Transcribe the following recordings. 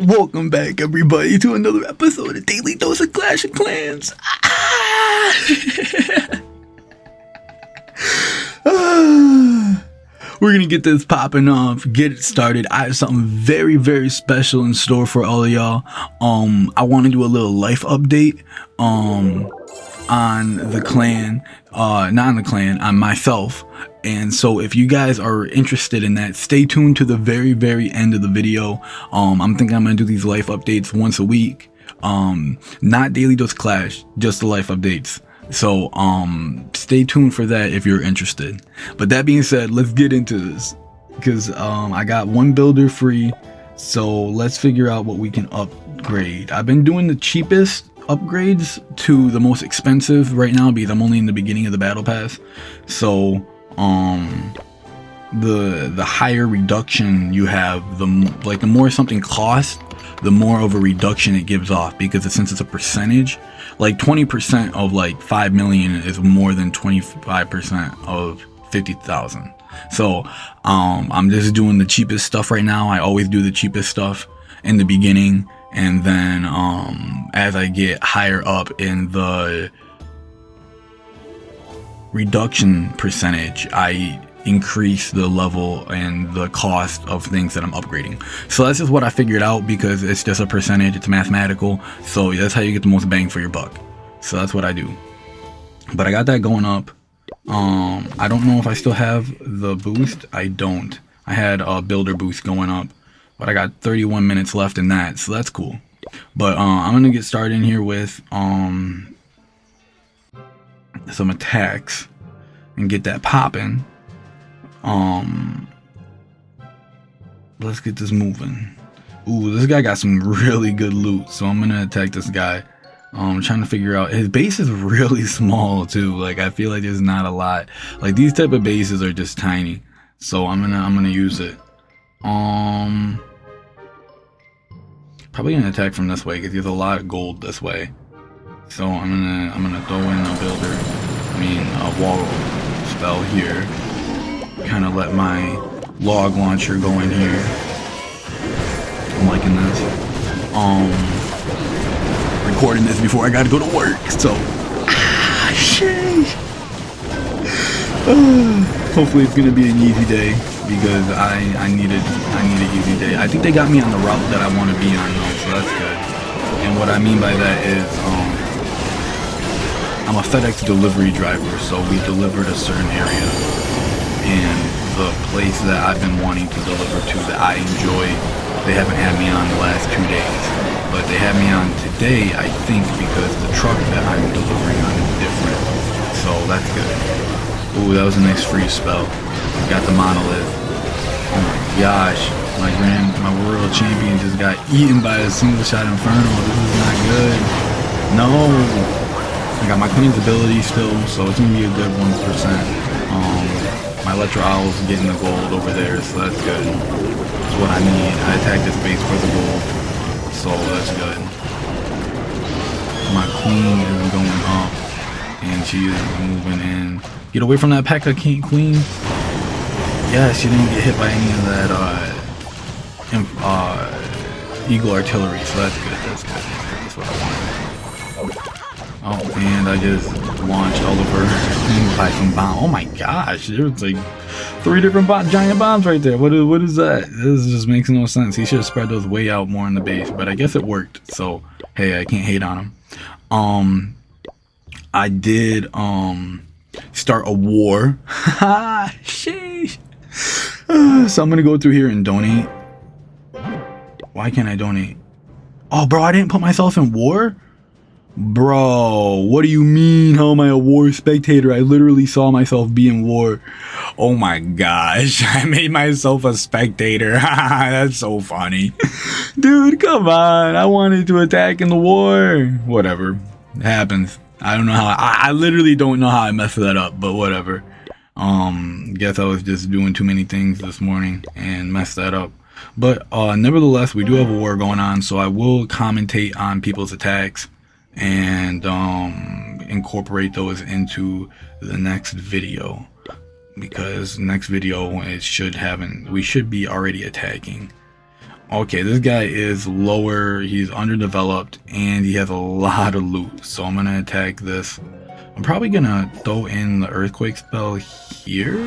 Welcome back, everybody, to another episode of Daily Dose of Clash of Clans. We're gonna get this popping off, get it started. I have something very, very special in store for all of y'all. I want to do a little life update on the clan, not on the clan, on myself. And so if you guys are interested in that, stay tuned to the very, very end of the video. I'm thinking I'm gonna do these life updates once a week. Not daily dose clash, just the life updates. So stay tuned for that if you're interested. But that being said, let's get into this, because I got one builder free, so let's figure out what we can upgrade. I've been doing the cheapest upgrades to the most expensive right now because I'm only in the beginning of the battle pass. So the higher reduction you have, the more something costs, the more of a reduction it gives off, because since it's a percentage, like 20% of like 5 million is more than 25% of 50,000. So I'm just doing the cheapest stuff right now. I always do the cheapest stuff in the beginning, and then as I get higher up in the reduction percentage, I increase the level and the cost of things that I'm upgrading. So that's just what I figured out, because it's just a percentage, it's mathematical, so that's how you get the most bang for your buck. So that's what I do. But I got that going up. I don't know if I still have the boost. I don't. I had a builder boost going up, but I got 31 minutes left in that, so that's cool. But I'm gonna get started in here with some attacks and get that popping. Let's get this moving. Ooh, this guy got some really good loot, so I'm gonna attack this guy. I'm trying to figure out, his base is really small too. Like, I feel like there's not a lot. Like, these type of bases are just tiny, so I'm gonna use it. Probably gonna attack from this way because there's a lot of gold this way. So I'm gonna throw in a builder, a wall spell here. Kind of let my log launcher go in here. I'm liking this. Recording this before I gotta go to work, so sheesh. Hopefully it's gonna be an easy day, because I need an easy day. I think they got me on the route that I want to be on though, so that's good. And what I mean by that is I'm a FedEx delivery driver, so we delivered a certain area, and the place that I've been wanting to deliver to that I enjoy, they haven't had me on the last 2 days, but they had me on today, I think, because the truck that I'm delivering on is different, so that's good. Ooh, that was a nice freeze spell. Got the monolith. Oh my gosh, my world champion just got eaten by a single shot inferno. This is not good. No. I got my cleanse ability still, so it's gonna be a good 1%. My Electro Owl's getting the gold over there, so that's good. That's what I need. I attacked this base for the gold, so that's good. My queen is going up, and she is moving in. Get away from that P.E.K.K.A. queen. Yeah, she didn't get hit by any of that Eagle artillery, so that's good. That's good. That's what I wanted. Oh, and I just launched all over by some bomb. Oh my gosh, there's like 3 different giant bombs right there. What is that? This just makes no sense. He should have spread those way out more in the base, but I guess it worked. So hey, I can't hate on him. I did start a war. Sheesh. So I'm gonna go through here and donate. Why can't I donate? Oh, bro, I didn't put myself in war? Bro, what do you mean? How am I a war spectator? I literally saw myself be in war. Oh my gosh, I made myself a spectator. That's so funny. Dude, come on. I wanted to attack in the war. Whatever. It happens. I don't know how. I literally don't know how I messed that up, but whatever. Guess I was just doing too many things this morning and messed that up. But nevertheless, we do have a war going on, so I will commentate on people's attacks and incorporate those into the next video, because next video we should be already attacking. Okay, this guy is lower, he's underdeveloped, and he has a lot of loot. So I'm gonna attack this. I'm probably gonna throw in the earthquake spell here.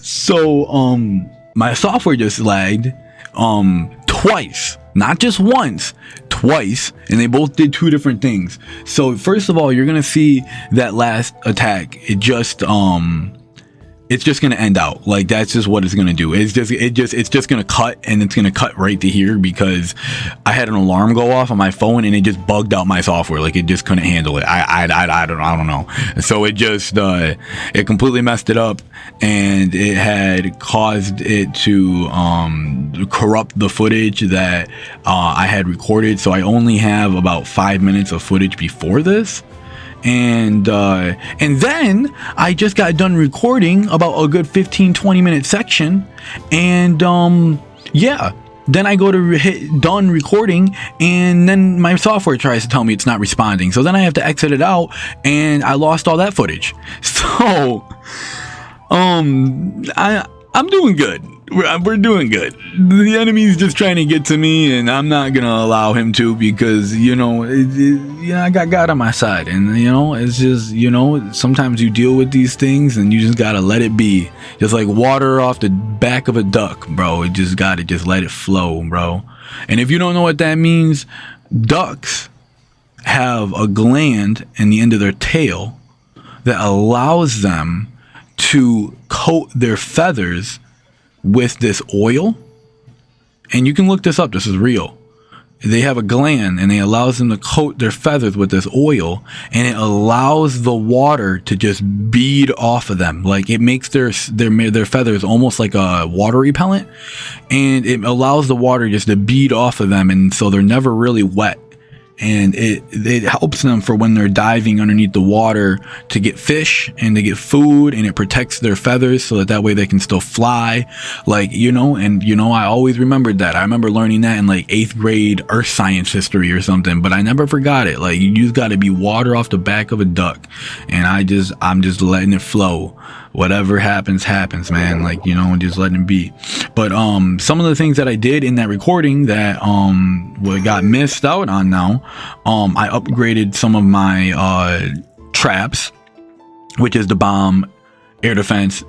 So my software just lagged twice, not just once, twice, and they both did two different things. So first of all, you're gonna see that last attack, it's just gonna end out. Like, that's just what it's gonna do. It's just gonna cut, and it's gonna cut right to here because I had an alarm go off on my phone and it just bugged out my software. Like, it just couldn't handle it. I don't know. So it just it completely messed it up, and it had caused it to corrupt the footage that I had recorded. So I only have about 5 minutes of footage before this. And then I just got done recording about a good 15-20 minute section, and yeah, then I go to hit done recording, and then my software tries to tell me it's not responding, so then I have to exit it out, and I lost all that footage. So I'm doing good. We're doing good. The enemy's just trying to get to me, and I'm not gonna allow him to, because I got God on my side, and it's just sometimes you deal with these things and you just gotta let it be, just like water off the back of a duck, bro. You just gotta just let it flow, bro. And if you don't know what that means, ducks have a gland in the end of their tail that allows them to coat their feathers with this oil, and you can look this up, this is real. They have a gland, and it allows them to coat their feathers with this oil, and it allows the water to just bead off of them. Like, it makes their feathers almost like a water repellent, and it allows the water just to bead off of them, and so they're never really wet. And it helps them for when they're diving underneath the water to get fish and to get food, and it protects their feathers so that way they can still fly. Like, I always remembered that. I remember learning that in like 8th grade earth science history or something, but I never forgot it. Like, you just got to be water off the back of a duck, and I'm just letting it flow. Whatever happens, man. Like, just letting it be. But some of the things that I did in that recording that got missed out on now, I upgraded some of my traps, which is the bomb, air defense,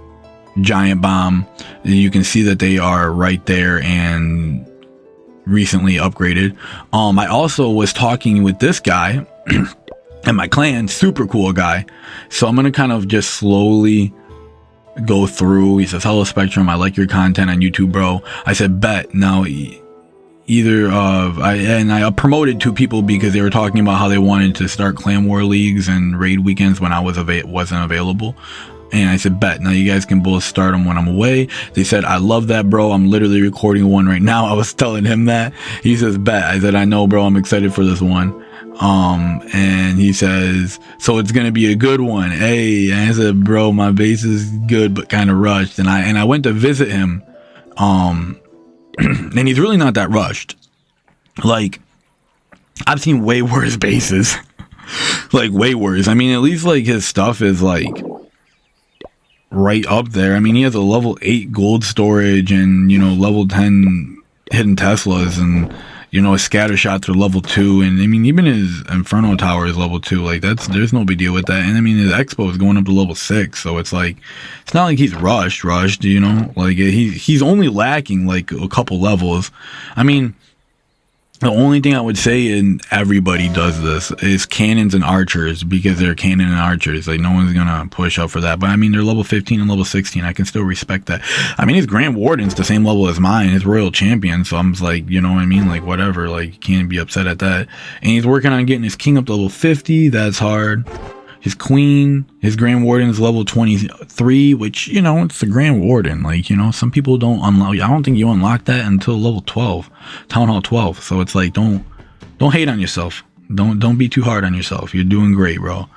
giant bomb. You can see that they are right there and recently upgraded. I also was talking with this guy and my clan, super cool guy. So I'm gonna kind of just slowly go through. He says, "Hello Spectrum, I like your content on YouTube, bro." I said, "Bet." Now I promoted 2 people because they were talking about how they wanted to start clan war leagues and raid weekends when I wasn't available. And I said, "Bet." Now you guys can both start them when I'm away. They said, "I love that, bro. I'm literally recording one right now." I was telling him that. He says, "Bet." I said, "I know, bro. I'm excited for this one." And he says, "So it's gonna be a good one." Hey, and I said, "Bro, my base is good but kind of rushed." And I went to visit him, and he's really not that rushed. Like, I've seen way worse bases. Like, way worse. I mean, at least like his stuff is like right up there. I mean, he has a level 8 gold storage and level 10 hidden Teslas, and his scatter shots are level 2, and I mean, even his Inferno Tower is level 2. Like, there's no big deal with that. And I mean, his Expo is going up to level 6, so it's like, it's not like he's rushed, like he's only lacking like a couple levels. I mean, the only thing I would say, and everybody does this, is cannons and archers, because they're cannon and archers. Like, no one's gonna push up for that. But I mean, they're level 15 and level 16. I can still respect that. I mean, his Grand Warden's the same level as mine, his Royal Champion. So I'm just like, what I mean? Like, whatever. Like, you can't be upset at that. And he's working on getting his king up to level 50. That's hard. His queen, his Grand Warden is level 23, which, it's the Grand Warden. Like, some people don't unlock. I don't think you unlock that until level 12, Town Hall 12. So it's like, don't hate on yourself. Don't be too hard on yourself. You're doing great, bro.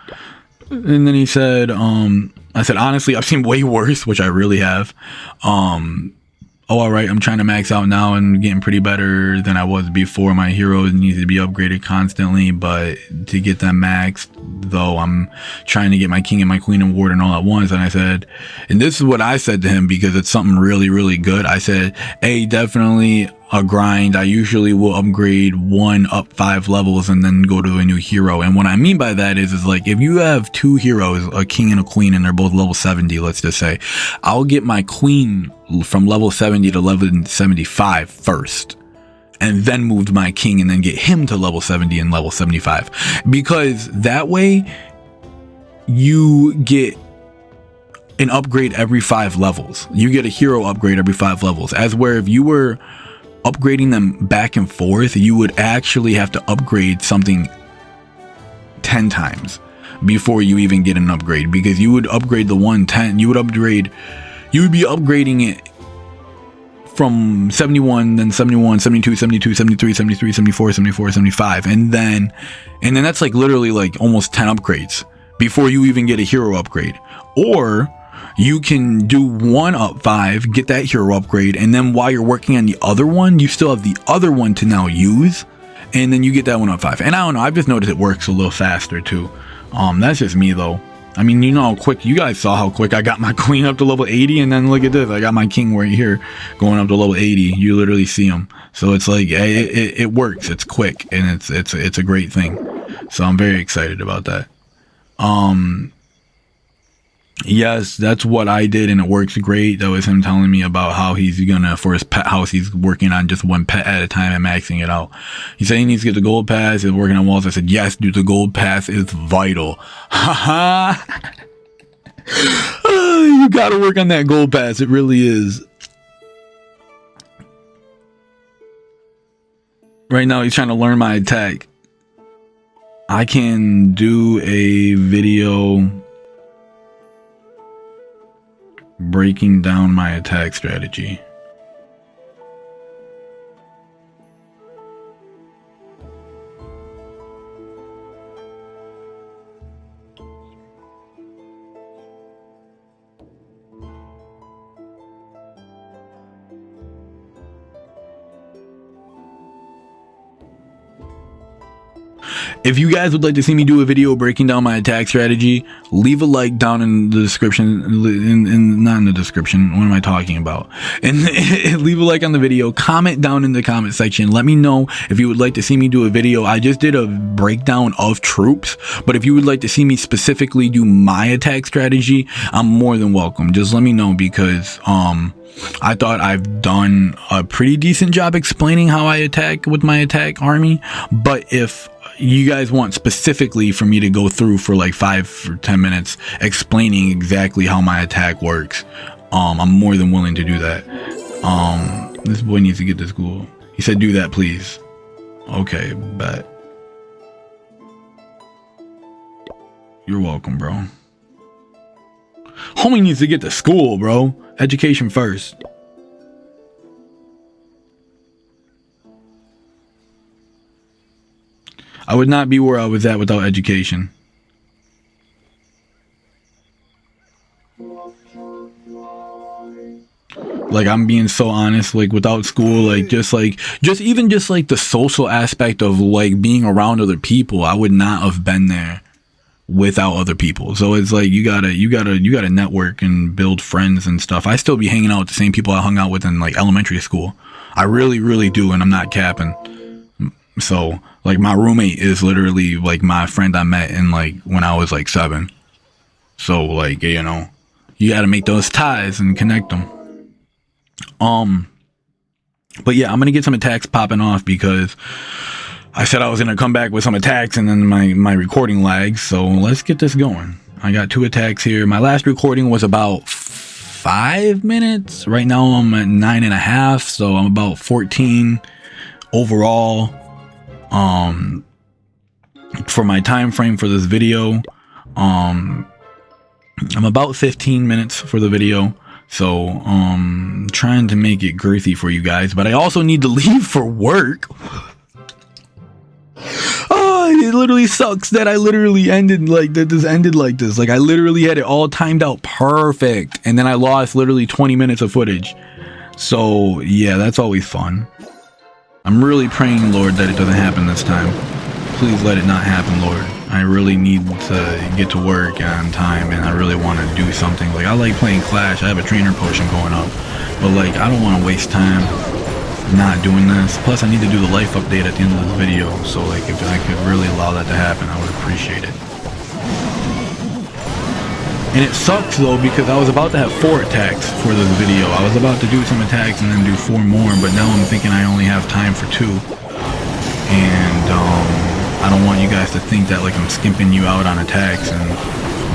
And then he said, I said, honestly, I've seen way worse, which I really have. All right, I'm trying to max out now and getting pretty better than I was before. My heroes need to be upgraded constantly, but to get them maxed, though, I'm trying to get my king and my queen and warden all at once. And I said, and this is what I said to him, because it's something really, really good. I said, hey, definitely a grind, I usually will upgrade one up 5 levels and then go to a new hero. And what I mean by that is like, if you have 2 heroes, a king and a queen, and they're both level 70, let's just say, I'll get my queen from level 70 to level 75 first, and then move my king and then get him to level 70 and level 75, because that way you get an upgrade every 5 levels. You get a hero upgrade every 5 levels, as where if you were upgrading them back and forth, you would actually have to upgrade something 10 times before you even get an upgrade, because you would upgrade the 110, you would be upgrading it from 71, then 71, 72, 72, 73, 73, 74, 74, 75, and then that's like literally like almost 10 upgrades before you even get a hero upgrade. Or you can do 1 up 5, get that hero upgrade, and then while you're working on the other one, you still have the other one to now use, and then you get that 1 up 5. And I don't know, I've just noticed it works a little faster too. That's just me though. I mean, you know how quick, you guys saw how quick I got my queen up to level 80, and then look at this, I got my king right here going up to level 80. You literally see him. So it's like, it works, it's quick, and it's a great thing. So I'm very excited about that. Yes, that's what I did, and it works great. That was him telling me about how he's gonna, for his pet house, he's working on just 1 pet at a time and maxing it out. He said he needs to get the gold pass. He's working on walls. I said, yes, dude, the gold pass is vital. Haha. You gotta work on that gold pass. It really is. Right now, he's trying to learn my attack. I can do a video breaking down my attack strategy. If you guys would like to see me do a video breaking down my attack strategy, leave a like down in the description, not in the description, what am I talking about? And leave a like on the video, comment down in the comment section, let me know if you would like to see me do a video. I just did a breakdown of troops, but if you would like to see me specifically do my attack strategy, I'm more than welcome. Just let me know, because I thought I've done a pretty decent job explaining how I attack with my attack army, but if you guys want specifically for me to go through for like 5 or 10 minutes explaining exactly how my attack works, I'm more than willing to do that. This boy needs to get to school. He said, do that, please. Okay, bet. You're welcome, bro. Homie needs to get to school, bro. Education first. I would not be where I was at without education. Like, I'm being so honest, like without school, like just even the social aspect of like being around other people, I would not have been there without other people. So it's like you gotta network and build friends and stuff. I still be hanging out with the same people I hung out with in like elementary school. I really do, and I'm not capping. So like my roommate is literally like my friend I met in like when I was like 7. So like, you know, you got to make those ties and connect them. But yeah, I'm gonna get some attacks popping off, because I said I was gonna come back with some attacks and then my recording lags. So let's get this going. I got 2 attacks here. My last recording was about 5 minutes. Right now I'm at 9.5, so I'm about 14 overall. For my time frame for this video, I'm about 15 minutes for the video, so trying to make it girthy for you guys, but I also need to leave for work. Oh, it literally sucks that I literally ended like that. This ended like this. Like I literally had it all timed out perfect, and then I lost literally 20 minutes of footage. So yeah, that's always fun. I'm really praying, Lord, that it doesn't happen this time. Please let it not happen, Lord. I really need to get to work on time, and I really want to do something. Like, I like playing Clash. I have a trainer potion going up. But, like, I don't want to waste time. not doing this. Plus I need to do the life update at the end of this video, so like if I could really allow that to happen, I would appreciate it. And it sucks though, because I was about to have 4 attacks for this video. I was about to do some attacks and then do 4 more, but now I'm thinking I only have time for 2. And I don't want you guys to think that like I'm skimping you out on attacks and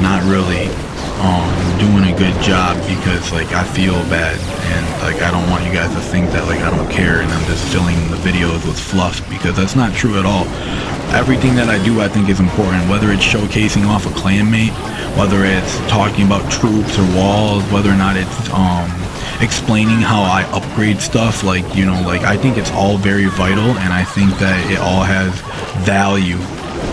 not really doing a good job, because like I feel bad, and like I don't want you guys to think that like I don't care and I'm just filling the videos with fluff, because that's not true at all. Everything that I do I think is important, whether it's showcasing off a clanmate, whether it's talking about troops or walls, whether or not it's explaining how I upgrade stuff, like, you know, like I think it's all very vital, and I think that it all has value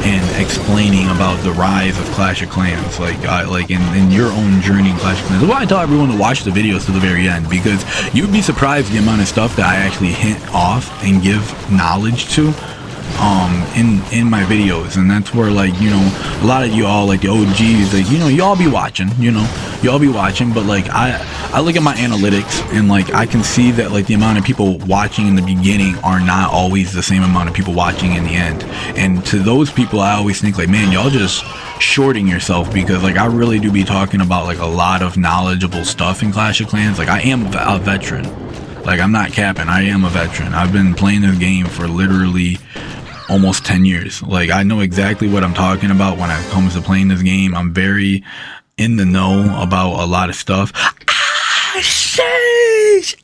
in explaining about the rise of Clash of Clans, like in your own journey in Clash of Clans. That's why I tell everyone to watch the videos to the very end, because you'd be surprised the amount of stuff that I actually hint off and give knowledge to in my videos. And that's where, like, you know, a lot of you all, like the OGs, like, you know, y'all be watching, you know, y'all be watching, but like I look at my analytics and like I can see that like the amount of people watching in the beginning are not always the same amount of people watching in the end. And to those people I always think like, man, y'all just shorting yourself, because like I really do be talking about like a lot of knowledgeable stuff in Clash of Clans. Like I am a veteran, like I'm not capping, I am a veteran. I've been playing this game for literally almost 10 years. Like I know exactly what I'm talking about when it comes to playing this game. I'm very in the know about a lot of stuff. Sheesh!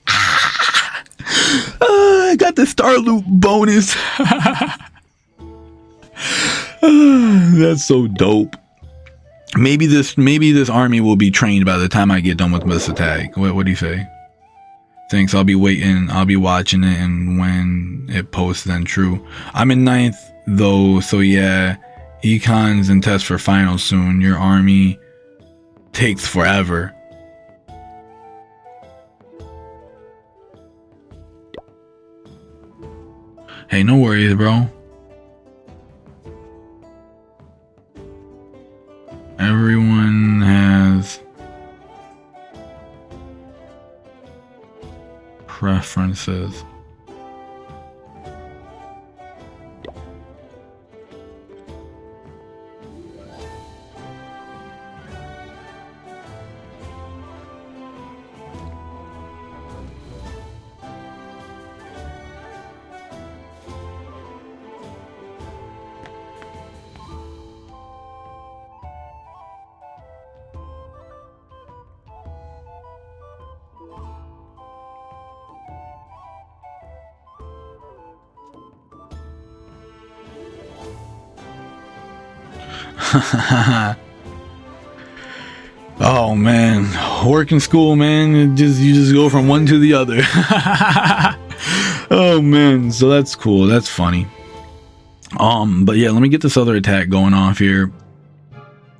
I got the star loot bonus. That's so dope. Maybe this army will be trained by the time I get done with this attack. What do you say? Thanks. I'll be waiting. I'll be watching it, and when it posts, then true. I'm in 9th though, so yeah. Econs and tests for finals soon. Your army takes forever. Hey, no worries, bro. Everyone has preferences. Oh man, work and school, man. You just go from one to the other. Oh man, so that's cool. That's funny. But yeah, let me get this other attack going off here.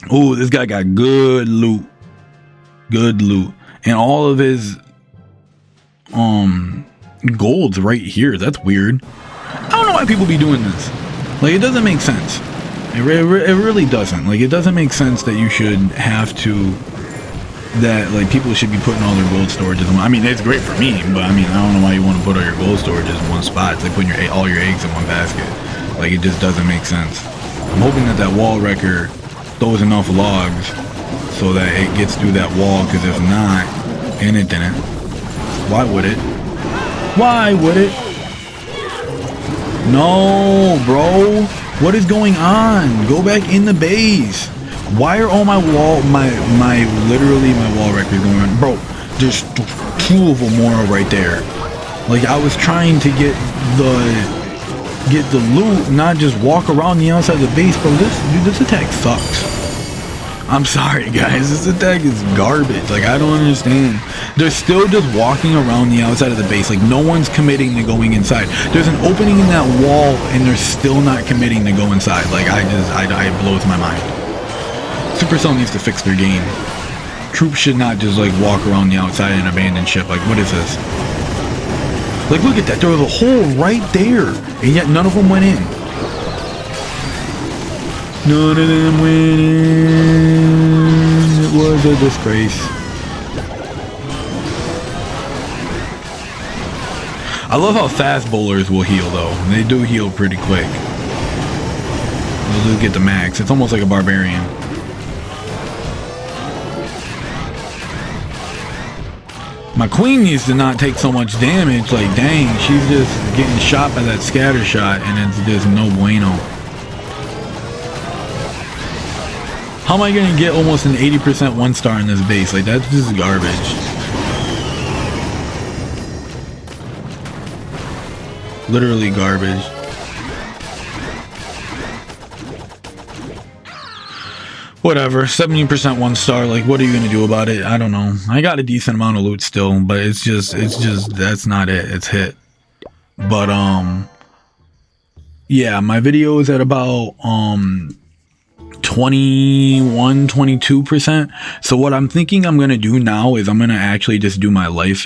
Oh, this guy got good loot. Good loot. And all of his gold's right here. That's weird. I don't know why people be doing this. Like, it doesn't make sense. It really doesn't. Like, it doesn't make sense that you should have to, that like people should be putting all their gold storages in one. I mean, it's great for me, but I mean, I don't know why you want to put all your gold storages in one spot. It's like putting all your eggs in one basket. Like, it just doesn't make sense. I'm hoping that that wall wrecker throws enough logs so that it gets through that wall, because if not, and it didn't, why would it? Why would it? No, bro. What is going on? Go back in the base. Why are all my literally my wall wreckers going on? Bro, there's 2 of them more right there. Like, I was trying to get the loot, not just walk around the outside of the base. Bro, this attack sucks. I'm sorry, guys. This attack is garbage. Like, I don't understand. They're still just walking around the outside of the base. Like, no one's committing to going inside. There's an opening in that wall, and they're still not committing to go inside. Like, it blows my mind. Supercell needs to fix their game. Troops should not just, like, walk around the outside and abandon ship. Like, what is this? Like, look at that. There was a hole right there, and yet none of them went in. None of them went in. It was a disgrace. I love how fast bowlers will heal though. They do heal pretty quick. They'll do get the max. It's almost like a barbarian. My queen needs to not take so much damage. Like, dang, she's just getting shot by that scatter shot, and it's just no bueno. How am I gonna get almost an 80% 1-star in this base? Like, that's just garbage. Literally garbage. Whatever, 70% 1-star, like, what are you gonna do about it? I don't know. I got a decent amount of loot still, but it's just, that's not it. It's hit. But, yeah, my video is at about, 22%. So what I'm thinking I'm gonna do now is I'm gonna actually just do my life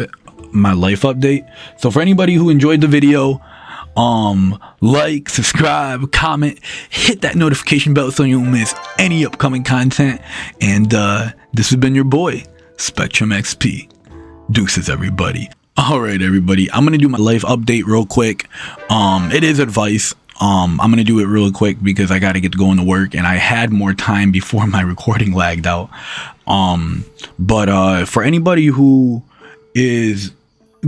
update. So for anybody who enjoyed the video, like, subscribe, comment, hit that notification bell so you don't miss any upcoming content. And this has been your boy, Spectrum XP. Deuces, everybody. All right, everybody, I'm gonna do my life update real quick. It is advice. I'm gonna do it real quick because I gotta get going to work, and I had more time before my recording lagged out. But for anybody who is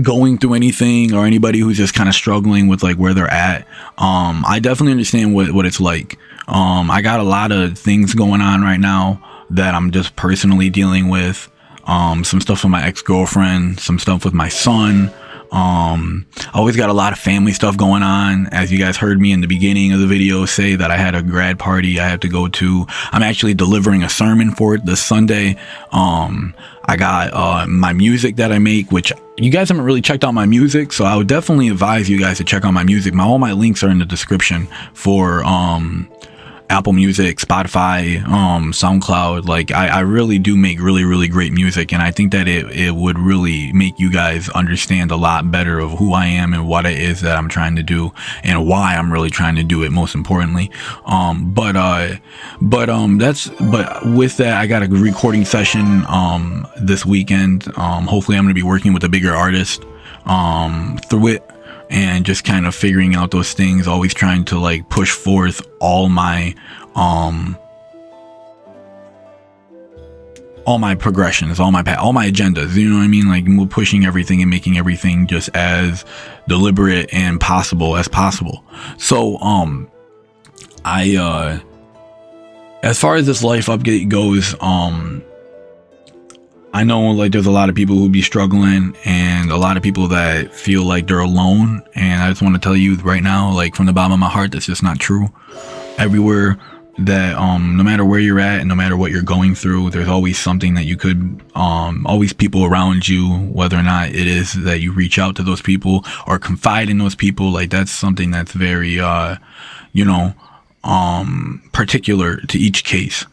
going through anything, or anybody who's just kind of struggling with like where they're at, I definitely understand what it's like. I got a lot of things going on right now that I'm just personally dealing with. Some stuff with my ex-girlfriend, some stuff with my son. I always got a lot of family stuff going on. As you guys heard me in the beginning of the video say that I had a grad party I have to go to. I'm actually delivering a sermon for it this Sunday. I got my music that I make, which you guys haven't really checked out my music, so I would definitely advise you guys to check out my music. All my links are in the description for Apple Music, Spotify, SoundCloud. Like, I really do make really great music, and I think that it would really make you guys understand a lot better of who I am and what it is that I'm trying to do and why I'm really trying to do it, most importantly. But with that, I got a recording session this weekend. Hopefully I'm gonna be working with a bigger artist through it, and just kind of figuring out those things, always trying to like push forth all my progressions, all my agendas, you know what I mean? Like, pushing everything and making everything just as deliberate and possible as possible. So I as far as this life update goes, I know like there's a lot of people who be struggling, and a lot of people that feel like they're alone, and I just want to tell you right now, like from the bottom of my heart, that's just not true. Everywhere that no matter where you're at and no matter what you're going through, there's always something that you could always people around you, whether or not it is that you reach out to those people or confide in those people. Like, that's something that's very particular to each case.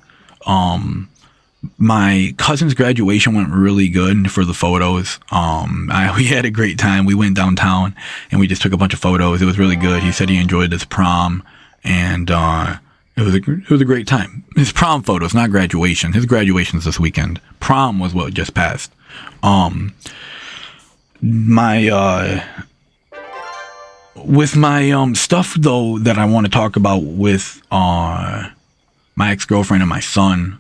My cousin's graduation went really good for the photos. We had a great time. We went downtown and we just took a bunch of photos. It was really good. He said he enjoyed his prom, and it was a great time. His prom photos, not graduation. His graduation's this weekend. Prom was what just passed. With my stuff though that I want to talk about with my ex-girlfriend and my son,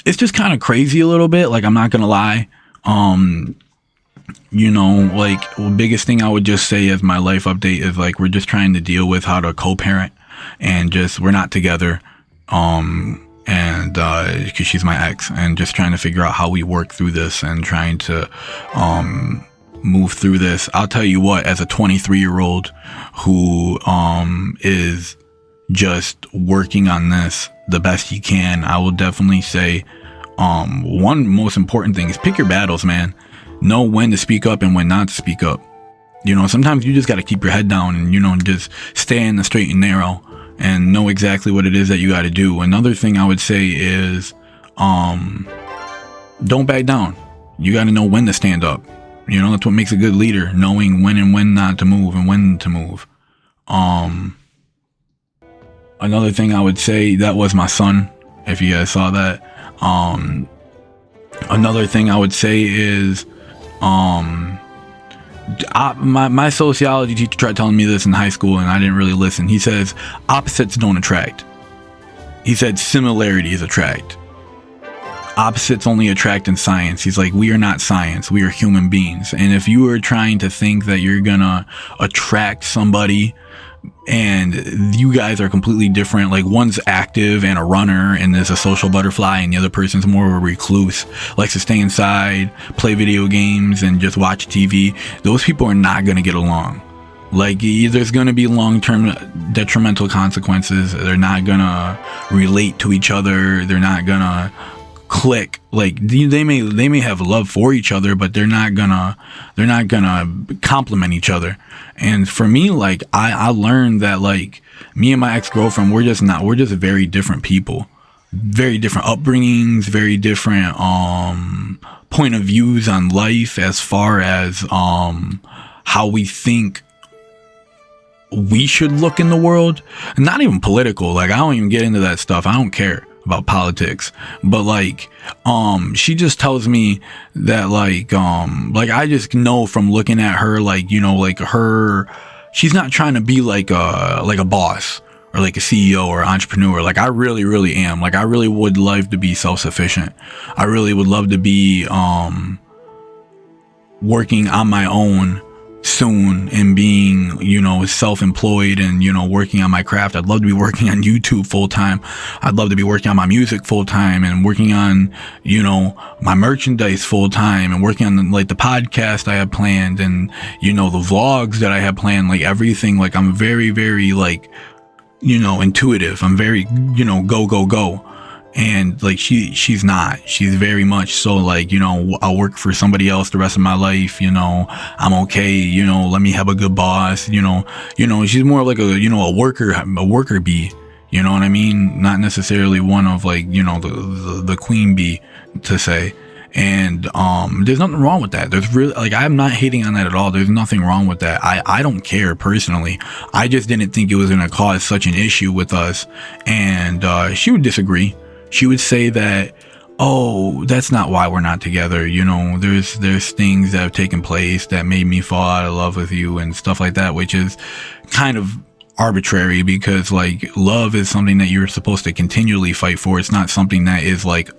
it's just kind of crazy a little bit. Like, I'm not gonna lie. Like, the biggest thing I would just say as my life update is like, we're just trying to deal with how to co-parent, and just, we're not together, and because she's my ex, and just trying to figure out how we work through this and trying to move through this. I'll tell you what, as a 23-year-old who is just working on this the best he can, I will definitely say one most important thing is pick your battles, man. Know when to speak up and when not to speak up. Sometimes you just got to keep your head down and just stay in the straight and narrow and know exactly what it is that you got to do. Another thing I would say is don't back down. You got to know when to stand up. That's what makes a good leader, knowing when and when not to move and when to move. Another thing I would say, that was my son, if you guys saw that. Another thing I would say is My sociology teacher tried telling me this in high school, and I didn't really listen. He says opposites don't attract. He said similarities attract. Opposites only attract in science. He's like, we are not science. We are human beings. And if you are trying to think that you're gonna attract somebody and you guys are completely different, like one's active and a runner and is a social butterfly, and the other person's more of a recluse, likes to stay inside, play video games and just watch TV, those people are not gonna get along. Like, there's going to be long-term detrimental consequences. They're not going to relate to each other. They're not going to click. Like, they may have love for each other, but they're not gonna complement each other. And for me, like, I learned that, like, me and my ex-girlfriend, we're just very different people, very different upbringings, very different point of views on life, as far as how we think we should look in the world. Not even political. Like, I don't even get into that stuff. I don't care about politics. But like, she just tells me that like I just know from looking at her, like, you know, like she's not trying to be like a boss or like a CEO or entrepreneur. Like, I really am. Like, I really would love to be self-sufficient. I really would love to be working on my own soon and being, you know, self-employed and, you know, working on my craft. I'd love to be working on YouTube full time. I'd love to be working on my music full time and working on, you know, my merchandise full time and working on like the podcast I have planned and, you know, the vlogs that I have planned, like everything. Like, I'm very, very like, you know, intuitive. I'm very, you know, go. And like, she's not. She's very much so like, you know, I'll work for somebody else the rest of my life, you know, I'm okay, you know, let me have a good boss, you know, she's more like a, you know, a worker bee, you know what I mean? Not necessarily one of like, you know, the queen bee to say. And there's nothing wrong with that. There's really, like, I'm not hating on that at all. There's nothing wrong with that. I don't care personally. I just didn't think it was going to cause such an issue with us. And she would disagree. She would say that, oh, that's not why we're not together. You know, there's things that have taken place that made me fall out of love with you and stuff like that, which is kind of arbitrary because like love is something that you're supposed to continually fight for. It's not something that is like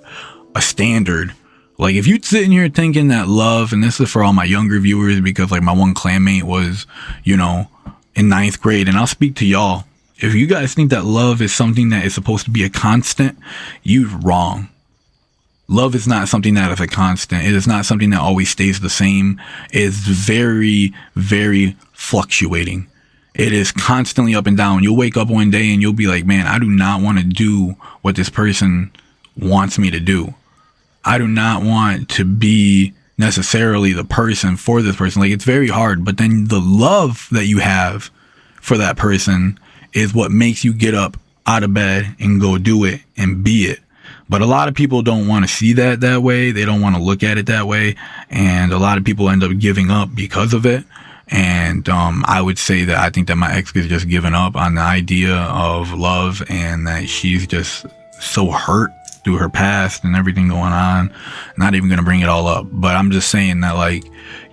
a standard. Like, if you're sitting here thinking that love, and this is for all my younger viewers because like my one clanmate was, you know, in 9th grade, and I'll speak to y'all. If you guys think that love is something that is supposed to be a constant, you're wrong. Love is not something that is a constant. It is not something that always stays the same. It is very, very fluctuating. It is constantly up and down. You'll wake up one day and you'll be like, man, I do not want to do what this person wants me to do. I do not want to be necessarily the person for this person. Like, it's very hard. But then the love that you have for that person is what makes you get up out of bed and go do it and be it. But a lot of people don't want to see that way. They don't want to look at it that way. And a lot of people end up giving up because of it. And I would say that I think that my ex is just giving up on the idea of love, and that she's just so hurt through her past and everything going on. Not even going to bring it all up, but I'm just saying that, like,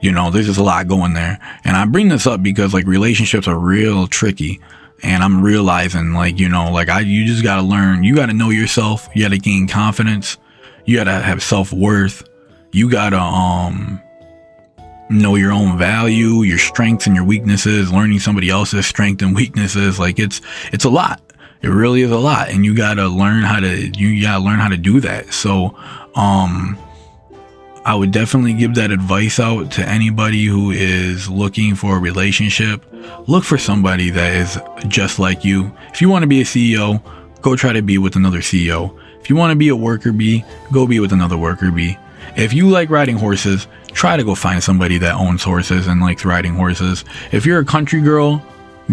you know, there's just a lot going there. And I bring this up because like relationships are real tricky. And I'm realizing, like, you know, like you just got to learn. You got to know yourself. You got to gain confidence. You got to have self-worth. You got to know your own value, your strengths and your weaknesses, learning somebody else's strengths and weaknesses. Like, it's a lot. It really is a lot. And you got to learn how to do that. So, I would definitely give that advice out to anybody who is looking for a relationship. Look for somebody that is just like you. If you want to be a CEO, go try to be with another CEO. If you want to be a worker bee, go be with another worker bee. If you like riding horses, try to go find somebody that owns horses and likes riding horses. If you're a country girl,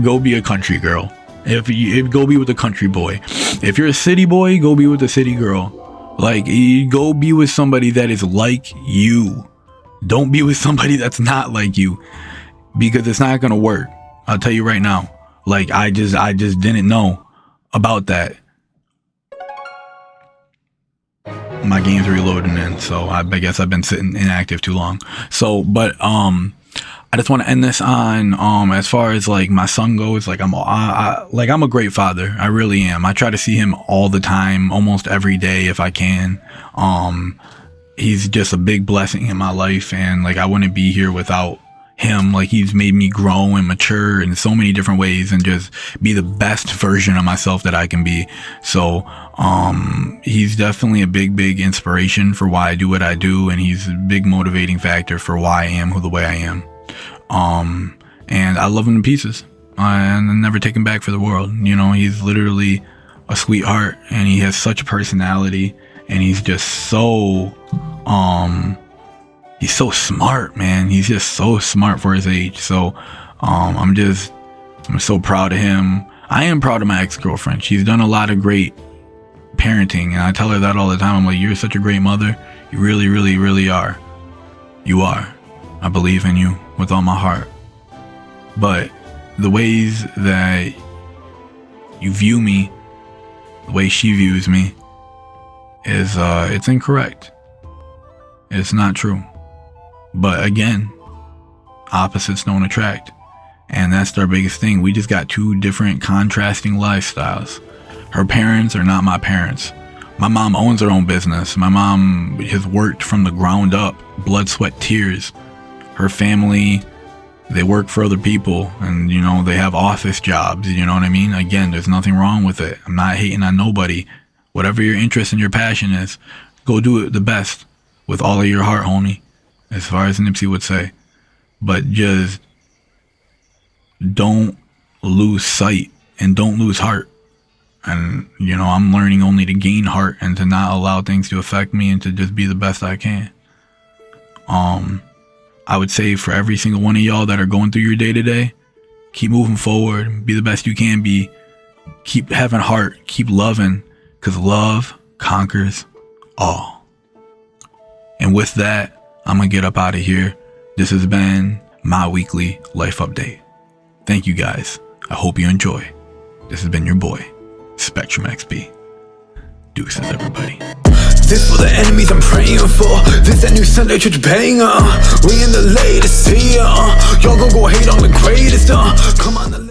go be a country girl. If go be with a country boy. If you're a city boy, go be with a city girl. Like, you go be with somebody that is like you. Don't be with somebody that's not like you, because it's not gonna work. I'll tell you right now. Like, I just didn't know about that. My game's reloading in, so I guess I've been sitting inactive too long. So, but I I just want to end this on, as far as like my son goes, like I'm a great father. I really am. I try to see him all the time, almost every day if I can. He's just a big blessing in my life, and like I wouldn't be here without him. Like he's made me grow and mature in so many different ways and just be the best version of myself that I can be. So he's definitely a big inspiration for why I do what I do, and he's a big motivating factor for why I am the way I am. And I love him to pieces, and I never take him back for the world. You know, he's literally a sweetheart, and he has such a personality, and he's just so he's so smart, man. He's just so smart for his age. So I'm so proud of him. I am proud of my ex-girlfriend. She's done a lot of great parenting, and I tell her that all the time. I'm like, you're such a great mother. You really are. You are. I believe in you with all my heart. But the ways that you view me, the way she views me, is it's incorrect. It's not true. But again, opposites don't attract, and that's our biggest thing. We just got two different contrasting lifestyles. Her parents are not my parents. My mom owns her own business. My mom has worked from the ground up, blood, sweat, tears. Her family, they work for other people, and you know, they have office jobs, you know what I mean? Again, there's nothing wrong with it. I'm not hating on nobody. Whatever your interest and your passion is, go do it the best with all of your heart, homie, as far as Nipsey would say. But just don't lose sight and don't lose heart. And you know, I'm learning only to gain heart and to not allow things to affect me and to just be the best I can. I would say for every single one of y'all that are going through your day to day, keep moving forward, be the best you can be, keep having heart, keep loving, because love conquers all. And with that, I'm gonna get up out of here. This has been my weekly life update. Thank you guys. I hope you enjoy. This has been your boy, Spectrum XP. Deuces, everybody. This for the enemies I'm praying for. This that new Sunday church banger. We in the latest here. Y'all gon' go hate on the greatest. Come on.